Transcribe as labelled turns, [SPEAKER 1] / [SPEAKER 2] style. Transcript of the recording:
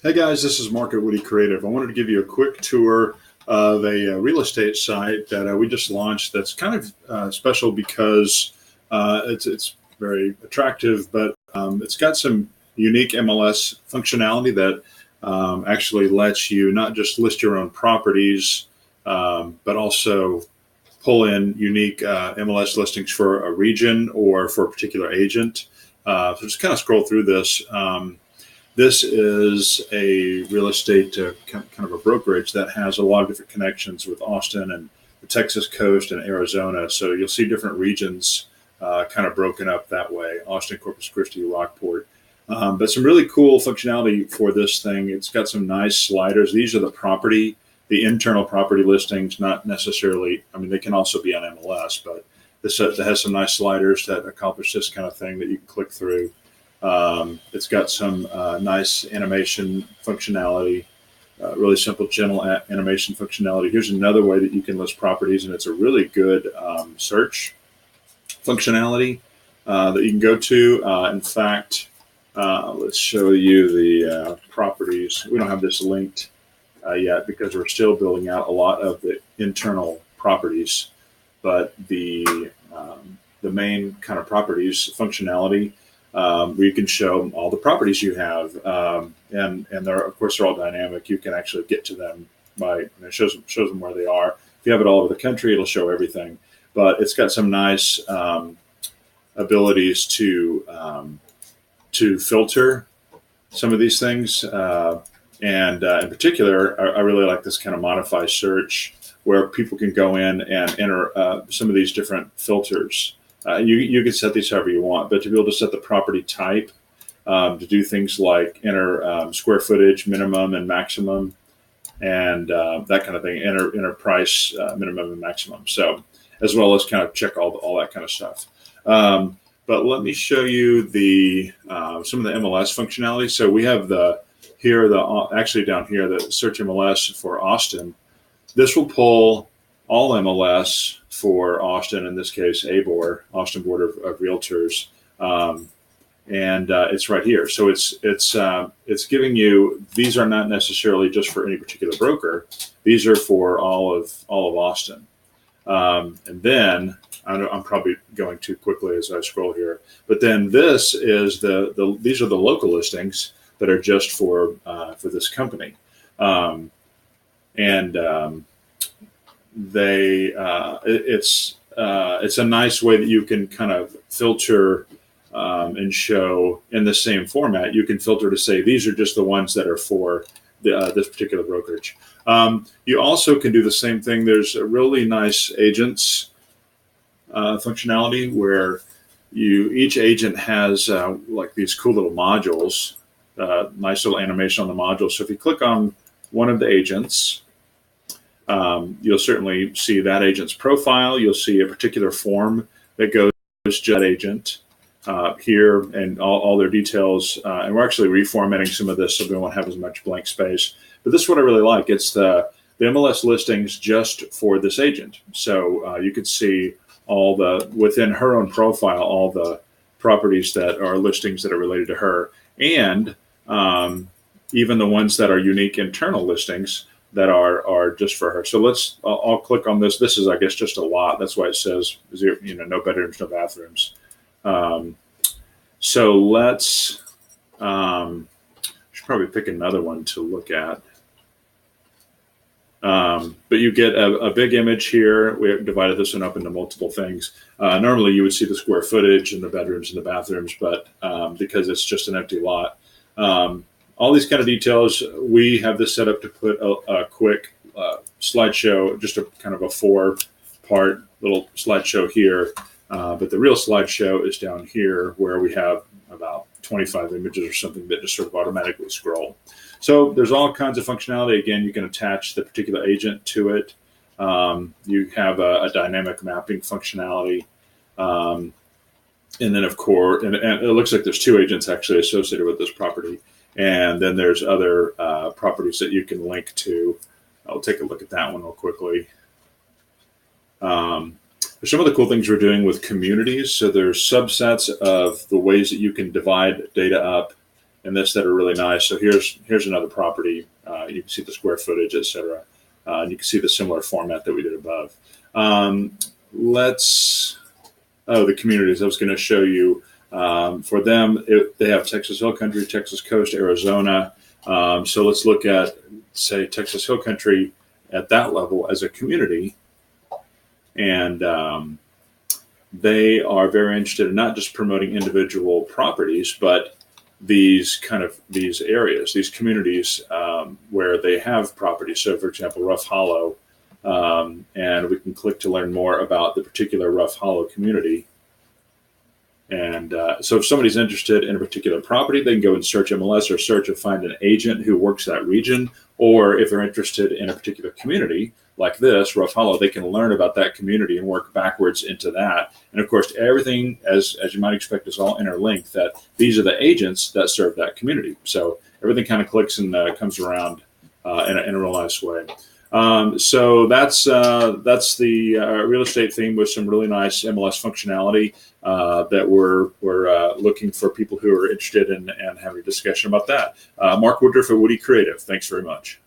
[SPEAKER 1] Hey guys, this is Mark at Woody Creative. I wanted to give you a quick tour of a real estate site that we just launched that's kind of special because it's very attractive, but it's got some unique MLS functionality that actually lets you not just list your own properties, but also pull in unique MLS listings for a region or for a particular agent. So just kind of scroll through this. This is a real estate kind of a brokerage that has a lot of different connections with Austin and the Texas coast and Arizona. So you'll see different regions kind of broken up that way: Austin, Corpus Christi, Rockport. But some really cool functionality for this thing. It's got some nice sliders. These are the internal property listings, not necessarily, I mean, they can also be on MLS, but this has some nice sliders that accomplish this kind of thing that you can click through. It's got some nice animation functionality, really simple, gentle animation functionality. Here's another way that you can list properties, and it's a really good search functionality that you can go to. In fact, let's show you the properties. We don't have this linked yet because we're still building out a lot of the internal properties, but the main kind of properties functionality, where you can show all the properties you have, and they're, of course, they're all dynamic. You can actually get to them by, and it shows them where they are. If you have it all over the country, it'll show everything. But it's got some nice abilities to filter some of these things, and in particular, I really like this kind of modify search where people can go in and enter some of these different filters. You can set these however you want, but to be able to set the property type, to do things like enter square footage, minimum and maximum, and that kind of thing, enter price, minimum and maximum. So as well as kind of check all that kind of stuff. But let me show you the some of the MLS functionality. So we have actually down here, the search MLS for Austin. This will pull all MLS for Austin, in this case, ABOR, Austin Board of Realtors, and it's right here. So it's giving you, these are not necessarily just for any particular broker; these are for all of Austin. And then I'm probably going too quickly as I scroll here, but then this is these are the local listings that are just for this company, and it's a nice way that you can kind of filter and show in the same format. You can filter to say these are just the ones that are for this particular brokerage. You also can do the same thing. There's a really nice agents functionality where each agent has like these cool little modules, nice little animation on the module. So if you click on one of the agents, you'll certainly see that agent's profile. You'll see a particular form that goes to that agent here, and all their details. And we're actually reformatting some of this so we won't have as much blank space. But this is what I really like. It's the MLS listings just for this agent. So you could see within her own profile, all the properties that are listings that are related to her, and even the ones that are unique internal listings that are just for her. So I'll click on this. This is, I guess, just a lot. That's why it says, no bedrooms, no bathrooms. So let's, should probably pick another one to look at. But you get a big image here. We have divided this one up into multiple things. Normally you would see the square footage and the bedrooms and the bathrooms, but because it's just an empty lot, all these kind of details, we have this set up to put a quick slideshow, just a kind of a 4-part little slideshow here. But the real slideshow is down here where we have about 25 images or something that just sort of automatically scroll. So there's all kinds of functionality. Again, you can attach the particular agent to it. You have a dynamic mapping functionality. And then, of course, and it looks like there's 2 agents actually associated with this property. And then there's other properties that you can link to. I'll take a look at that one real quickly. Some of the cool things we're doing with communities. So there's subsets of the ways that you can divide data up in this that are really nice. So here's another property. You can see the square footage, etc. And you can see the similar format that we did above. The communities I was going to show you. For them, they have Texas Hill Country, Texas Coast, Arizona. So let's look at, say, Texas Hill Country at that level as a community. And they are very interested in not just promoting individual properties, but these areas, these communities where they have properties. So, for example, Rough Hollow, and we can click to learn more about the particular Rough Hollow community. And so if somebody's interested in a particular property, they can go and search MLS or search and find an agent who works that region. Or if they're interested in a particular community like this, Rough Hollow, they can learn about that community and work backwards into that. And of course, everything, as you might expect, is all interlinked, that these are the agents that serve that community. So everything kind of clicks and comes around in a real nice way. So that's the real estate theme with some really nice MLS functionality that we're looking for people who are interested in and having a discussion about that. Mark Woodruff at Woody Creative. Thanks very much.